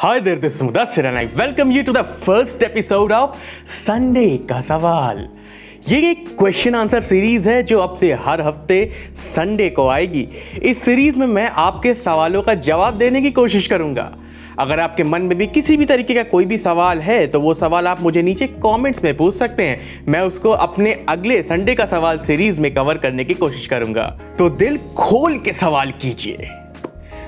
Hi there, this is Mudassir and I welcome you to the first episode of Sunday का सवाल। ये एक question answer series है जो अब से हर हफ्ते संडे को आएगी। इस सीरीज में मैं आपके सवालों का जवाब देने की कोशिश करूंगा। अगर आपके मन में भी किसी भी तरीके का कोई भी सवाल है तो वो सवाल आप मुझे नीचे कमेंट्स में पूछ सकते हैं। मैं उसको अपने अगले संडे का सवाल सीरीज में कवर करने की कोशिश करूंगा। तो दिल खोल के सवाल कीजिए।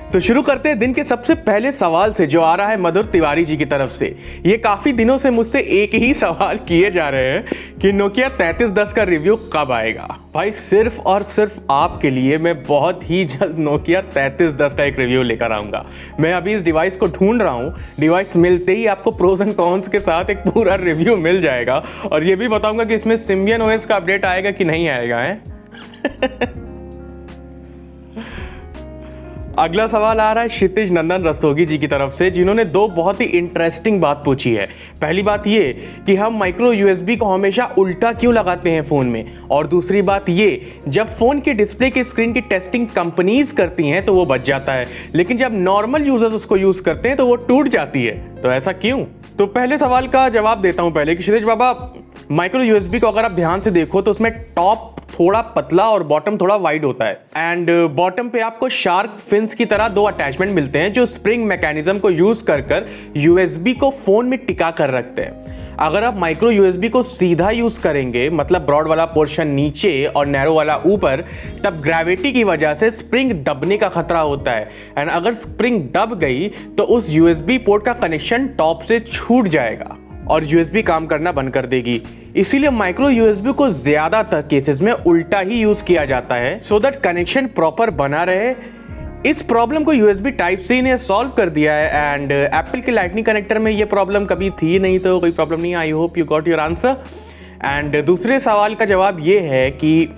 तो शुरू करते हैं दिन के सबसे पहले सवाल से जो आ रहा है मधुर तिवारी जी की तरफ से। ये काफी दिनों से मुझसे एक ही सवाल किए जा रहे हैं कि नोकिया 3310 का रिव्यू कब आएगा। भाई सिर्फ और सिर्फ आपके लिए मैं बहुत ही जल्द नोकिया 3310 का एक रिव्यू लेकर आऊंगा। मैं अभी इस डिवाइस को ढूंढ रहा हूं। डिवाइस मिलते ही आपको प्रोज एंड कॉन्स के साथ एक पूरा रिव्यू मिल जाएगा और ये भी बताऊंगा कि इसमें सिम्बियन ओएस का अपडेट आएगा कि नहीं आएगा है। अगला सवाल आ रहा है क्षितिज नंदन रस्तोगी जी की तरफ से, जिन्होंने दो बहुत ही इंटरेस्टिंग बात पूछी है। पहली बात ये कि हम माइक्रो यूएसबी को हमेशा उल्टा क्यों लगाते हैं फोन में, और दूसरी बात ये जब फोन के डिस्प्ले के स्क्रीन की टेस्टिंग कंपनीज करती हैं तो वो बच जाता है, लेकिन जब नॉर्मल यूजर्स उसको यूज करते हैं तो वो टूट जाती है। तो ऐसा क्यों? तो पहले सवाल का जवाब देता हूं पहले कि क्षितिज बाबा, माइक्रो यूएसबी को अगर आप ध्यान से देखो तो उसमें टॉप थोड़ा पतला और बॉटम थोड़ा वाइड होता है एंड बॉटम पे आपको शार्क फिन्स की तरह दो अटैचमेंट मिलते हैं जो स्प्रिंग मैकेनिज्म को यूज कर यूएसबी को फोन में टिका कर रखते हैं। अगर आप माइक्रो यूएसबी को सीधा यूज करेंगे, मतलब ब्रॉड वाला पोर्शन नीचे और नैरो वाला ऊपर, तब ग्रेविटी की वजह से स्प्रिंग दबने का खतरा होता है एंड अगर स्प्रिंग दब गई तो उस यूएसबी पोर्ट का कनेक्शन टॉप से छूट जाएगा और यूएसबी काम करना बंद कर देगी। इसीलिए माइक्रो यूएसबी को ज्यादातर केसेस में उल्टा ही यूज किया जाता है सो दैट कनेक्शन प्रॉपर बना रहे। इस प्रॉब्लम को यूएसबी टाइप सी ने सॉल्व कर दिया है एंड एप्पल के लाइटनिंग कनेक्टर में ये प्रॉब्लम कभी थी नहीं, तो कोई प्रॉब्लम नहीं। I hope you got your answer. And दूसरे सवाल का जवाब ये है कि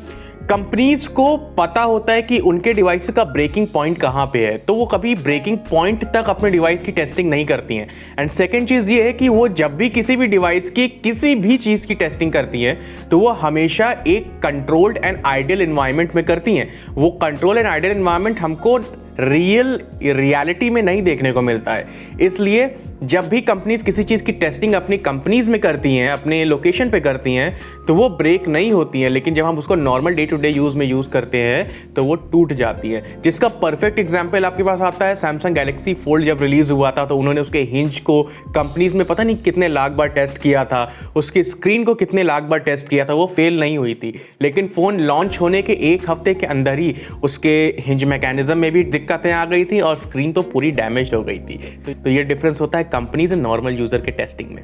कंपनीज को पता होता है कि उनके डिवाइस का ब्रेकिंग पॉइंट कहाँ पे है, तो वो कभी ब्रेकिंग पॉइंट तक अपने डिवाइस की टेस्टिंग नहीं करती हैं। एंड सेकंड चीज़ ये है कि वो जब भी किसी भी डिवाइस की किसी भी चीज़ की टेस्टिंग करती हैं तो वो हमेशा एक कंट्रोल्ड एंड आइडियल एनवायरनमेंट में करती हैं। वो कंट्रोल एंड आइडियल एनवायरनमेंट हमको रियलिटी में नहीं देखने को मिलता है। इसलिए जब भी कंपनीज किसी चीज़ की टेस्टिंग अपनी कंपनीज में करती हैं, अपने लोकेशन पे करती हैं, तो वो ब्रेक नहीं होती हैं, लेकिन जब हम उसको normal day to day use में यूज़ करते हैं तो वो टूट जाती है। जिसका परफेक्ट एग्जाम्पल आपके पास आता है सैमसंग गैलेक्सी फोल्ड जब रिलीज हुआ था तो उन्होंने उसके हिंज को कंपनीज में पता नहीं कितने लाख बार टेस्ट किया था, उसकी स्क्रीन को कितने लाख बार टेस्ट किया था, वो फेल नहीं हुई थी। लेकिन फ़ोन लॉन्च होने के एक हफ्ते के अंदर ही उसके हिंज मैकेनिज्म में भी दिक्कतें आ गई थी और स्क्रीन तो पूरी डैमेज हो गई थी। तो ये डिफरेंस होता है कंपनीज एंड नॉर्मल यूजर के टेस्टिंग में।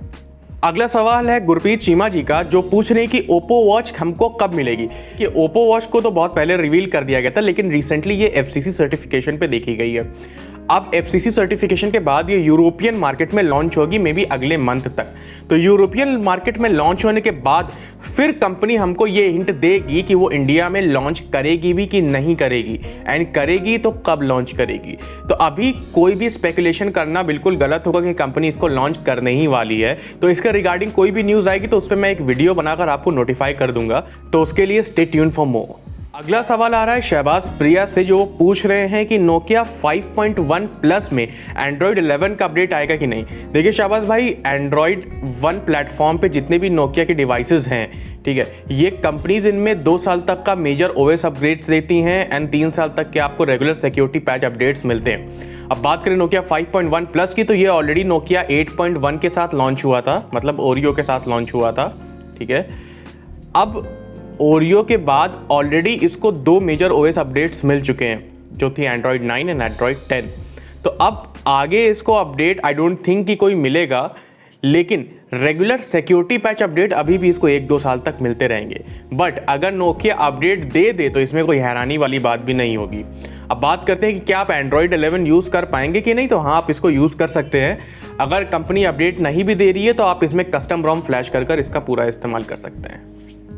अगला सवाल है गुरप्रीत चीमा जी का, जो पूछ रहे हैं कि ओप्पो वॉच हमको कब मिलेगी। कि ओप्पो वॉच को तो बहुत पहले रिवील कर दिया गया था, लेकिन रिसेंटली ये एफसीसी सर्टिफिकेशन पे देखी गई है। अब एफसीसी सर्टिफिकेशन के बाद ये यूरोपियन मार्केट में लॉन्च होगी, मे बी अगले मंथ तक। तो यूरोपियन मार्केट में लॉन्च होने के बाद फिर कंपनी हमको ये हिंट देगी कि वो इंडिया में लॉन्च करेगी भी कि नहीं करेगी, एंड करेगी तो कब लॉन्च करेगी। तो अभी कोई भी स्पेकुलेशन करना बिल्कुल गलत होगा कि कंपनी इसको लॉन्च करने ही वाली है। तो इसके रिगार्डिंग कोई भी न्यूज़ आएगी तो उस पर मैं एक वीडियो बनाकर आपको नोटिफाई कर दूंगा, तो उसके लिए स्टे ट्यून फॉर मोर। अगला सवाल आ रहा है शहबाज प्रिया से, जो पूछ रहे हैं कि नोकिया 5.1 प्लस में एंड्रॉयड 11 का अपडेट आएगा कि नहीं। देखिए शहबाज भाई, एंड्रॉयड 1 प्लेटफॉर्म पे जितने भी नोकिया के डिवाइसेस हैं, ठीक है, ये कंपनीज इनमें 2 साल तक का मेजर ओएस अपग्रेड्स देती हैं एंड 3 साल तक के आपको रेगुलर सिक्योरिटी पैच अपडेट्स मिलते हैं। अब बात करें नोकिया 5.1 प्लस की, तो ये ऑलरेडी नोकिया 8.1 के साथ लॉन्च हुआ था, मतलब ओरियो के साथ लॉन्च हुआ था, ठीक है। अब ओरियो के बाद ऑलरेडी इसको 2 मेजर ओएस अपडेट्स मिल चुके हैं, जो थी एंड्रॉयड 9 एंड एंड्रॉयड 10। तो अब आगे इसको अपडेट आई डोंट थिंक कि कोई मिलेगा, लेकिन रेगुलर सिक्योरिटी पैच अपडेट अभी भी इसको 1-2 साल तक मिलते रहेंगे। बट अगर नोकिया अपडेट दे दे तो इसमें कोई हैरानी वाली बात भी नहीं होगी। अब बात करते हैं कि क्या आप एंड्रॉयड 11 यूज़ कर पाएंगे कि नहीं। तो हाँ, आप इसको यूज़ कर सकते हैं। अगर कंपनी अपडेट नहीं भी दे रही है तो आप इसमें कस्टम रोम फ्लैश कर इसका पूरा इस्तेमाल कर सकते हैं।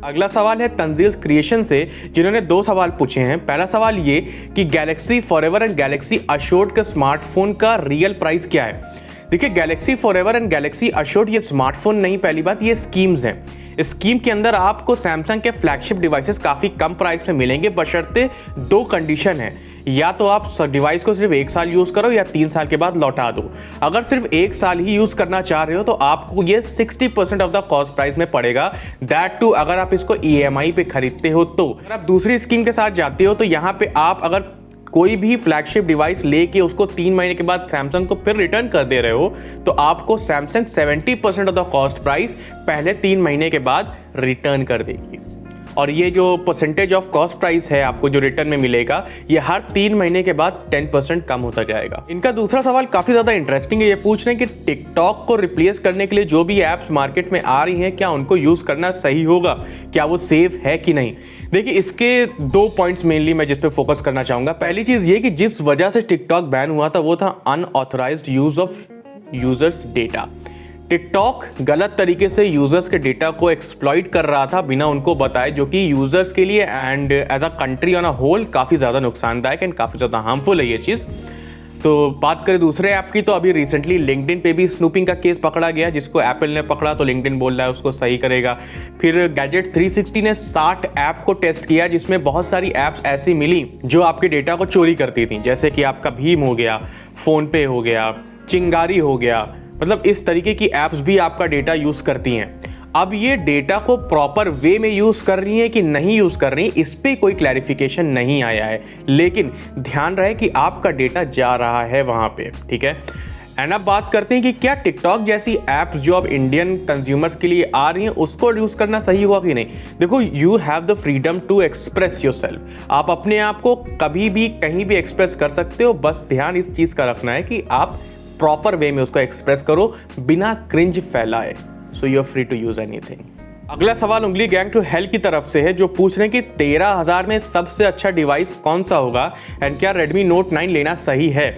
अगला सवाल है तंजील क्रिएशन से, जिन्होंने 2 सवाल पूछे हैं। पहला सवाल ये कि Galaxy forever and Galaxy assured के स्मार्टफोन का रियल प्राइस क्या है। देखिए, Galaxy forever and Galaxy assured ये स्मार्टफोन नहीं, पहली बात ये स्कीम्स हैं। इस स्कीम के अंदर आपको सैमसंग के फ्लैगशिप डिवाइसेस काफ़ी कम प्राइस में मिलेंगे, बशर्ते 2 कंडीशन है। या तो आप डिवाइस को सिर्फ 1 साल यूज़ करो या 3 साल के बाद लौटा दो। अगर सिर्फ 1 साल ही यूज़ करना चाह रहे हो तो आपको ये 60% ऑफ द कॉस्ट प्राइस में पड़ेगा, दैट टू अगर आप इसको EMI पे खरीदते हो तो। अगर आप दूसरी स्कीम के साथ जाते हो तो यहाँ पे आप अगर कोई भी फ्लैगशिप डिवाइस लेके उसको 3 महीने के बाद सैमसंग को फिर रिटर्न कर दे रहे हो तो आपको Samsung 70% of the cost price पहले 3 महीने के बाद रिटर्न कर देगी। और ये जो परसेंटेज ऑफ कॉस्ट प्राइस है आपको जो रिटर्न में मिलेगा, ये हर 3 महीने के बाद 10% कम होता जाएगा। इनका दूसरा सवाल काफ़ी ज़्यादा इंटरेस्टिंग है। ये पूछ रहे हैं कि टिकटॉक को रिप्लेस करने के लिए जो भी ऐप्स मार्केट में आ रही हैं, क्या उनको यूज़ करना सही होगा, क्या वो सेफ है कि नहीं। देखिए, इसके 2 पॉइंट्स मेनली मैं जिस पे फोकस करना चाहूँगा। पहली चीज़ ये कि जिस वजह से टिकटॉक बैन हुआ था वो था unauthorised use of users data. TikTok गलत तरीके से यूजर्स के डेटा को एक्सप्लॉइट कर रहा था बिना उनको बताए, जो कि यूजर्स के लिए and as a country on a whole काफ़ी ज़्यादा नुकसानदायक एंड काफ़ी ज़्यादा हार्मफुल है ये चीज़। तो बात करें दूसरे ऐप की, तो अभी रिसेंटली लिंक्डइन पे भी स्नूपिंग का केस पकड़ा गया, जिसको एप्पल ने पकड़ा तो लिंक्डइन बोल रहा है उसको सही करेगा। फिर गैजेट 360 ने 60 ऐप को टेस्ट किया, जिसमें बहुत सारी ऐप्स ऐसी मिली जो आपके डेटा को चोरी करती थी, जैसे कि आपका भीम हो गया, फ़ोन पे हो गया, चिंगारी हो गया, मतलब इस तरीके की ऐप्स भी आपका डेटा यूज़ करती हैं। अब ये डेटा को प्रॉपर वे में यूज़ कर रही हैं कि नहीं यूज़ कर रही हैं, इस पर कोई क्लैरिफिकेशन नहीं आया है, लेकिन ध्यान रहे कि आपका डेटा जा रहा है वहाँ पे, ठीक है। एंड अब बात करते हैं कि क्या टिकटॉक जैसी ऐप्स जो अब इंडियन कंज्यूमर्स के लिए आ रही हैं उसको यूज़ करना सही हुआ कि नहीं। देखो, you have the freedom to express yourself. आप अपने आप को कभी भी कहीं भी एक्सप्रेस कर सकते हो, बस ध्यान इस चीज़ का रखना है कि आप प्रॉपर वे में उसको एक्सप्रेस करो बिना क्रिंज फैलाए। So you are free to use anything. अगला सवाल उंगली गैंग टू हेल की तरफ से है, जो पूछ रहे हैं कि 13,000 में सबसे अच्छा डिवाइस कौन सा होगा एंड क्या Redmi Note 9 लेना सही है।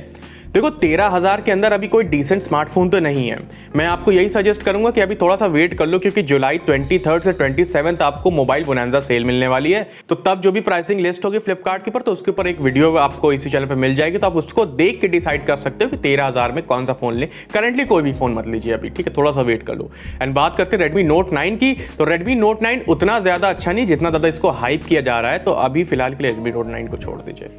देखो, 13,000 के अंदर अभी कोई डिसेंट स्मार्टफोन तो नहीं है। मैं आपको यही सजेस्ट करूंगा कि अभी थोड़ा सा वेट कर लो, क्योंकि जुलाई 23 से 27 आपको मोबाइल बोनांजा सेल मिलने वाली है। तो तब जो भी प्राइसिंग लिस्ट होगी फ्लिपकार्ट के ऊपर, तो उसके ऊपर एक वीडियो आपको इसी चैनल पर मिल जाएगी, तो आप उसको देख के डिसाइड कर सकते हो कि 13,000 में कौन सा फोन लें। करंटली कोई भी फोन मत लीजिए अभी, ठीक है, थोड़ा सा वेट कर लो। एंड बात करते हैं Redmi Note 9 की, तो Redmi Note 9 उतना ज्यादा अच्छा नहीं जितना ज्यादा इसको हाइप किया जा रहा है, तो अभी फिलहाल के लिए Redmi Note 9 को छोड़ दीजिए।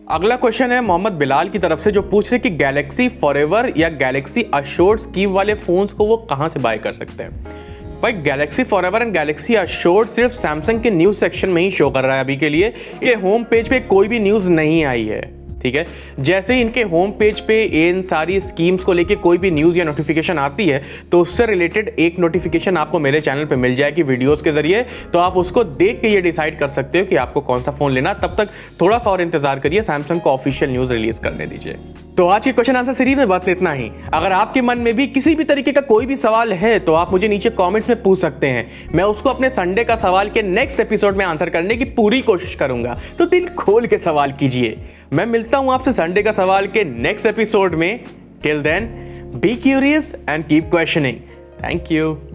अगला क्वेश्चन है मोहम्मद बिलाल की तरफ से, जो पूछ रहे कि गैलेक्सी फॉरएवर या गैलेक्सी अश्योर्ड स्कीम वाले फोन्स को वो कहां से बाय कर सकते हैं। भाई, Galaxy forever and Galaxy assured सिर्फ सैमसंग के न्यूज़ सेक्शन में ही शो कर रहा है अभी के लिए। कि होम पेज पे कोई भी न्यूज़ नहीं आई है, ठीक है। जैसे ही इनके होम पेज पे इन सारी स्कीम्स को लेके कोई भी न्यूज़ या नोटिफिकेशन आती है, तो उससे रिलेटेड एक नोटिफिकेशन आपको मेरे चैनल पे मिल जाएगी वीडियोस के जरिए, तो आप उसको देख के ये डिसाइड कर सकते हो कि आपको कौन सा फोन लेना। तब तक थोड़ा सा और इंतजार करिए, सैमसंग को ऑफिशियल न्यूज़ रिलीज करने दीजिए। तो आज की क्वेश्चन आंसर सीरीज में बस इतना ही। अगर आपके मन में भी किसी भी तरीके का कोई भी सवाल है तो आप मुझे नीचे कमेंट्स में पूछ सकते हैं। मैं उसको अपने संडे का सवाल के नेक्स्ट एपिसोड में आंसर करने की पूरी कोशिश करूंगा, तो दिल खोल के सवाल कीजिए। मैं मिलता हूं आपसे संडे का सवाल के नेक्स्ट एपिसोड में। Till then, be curious and keep questioning. Thank you.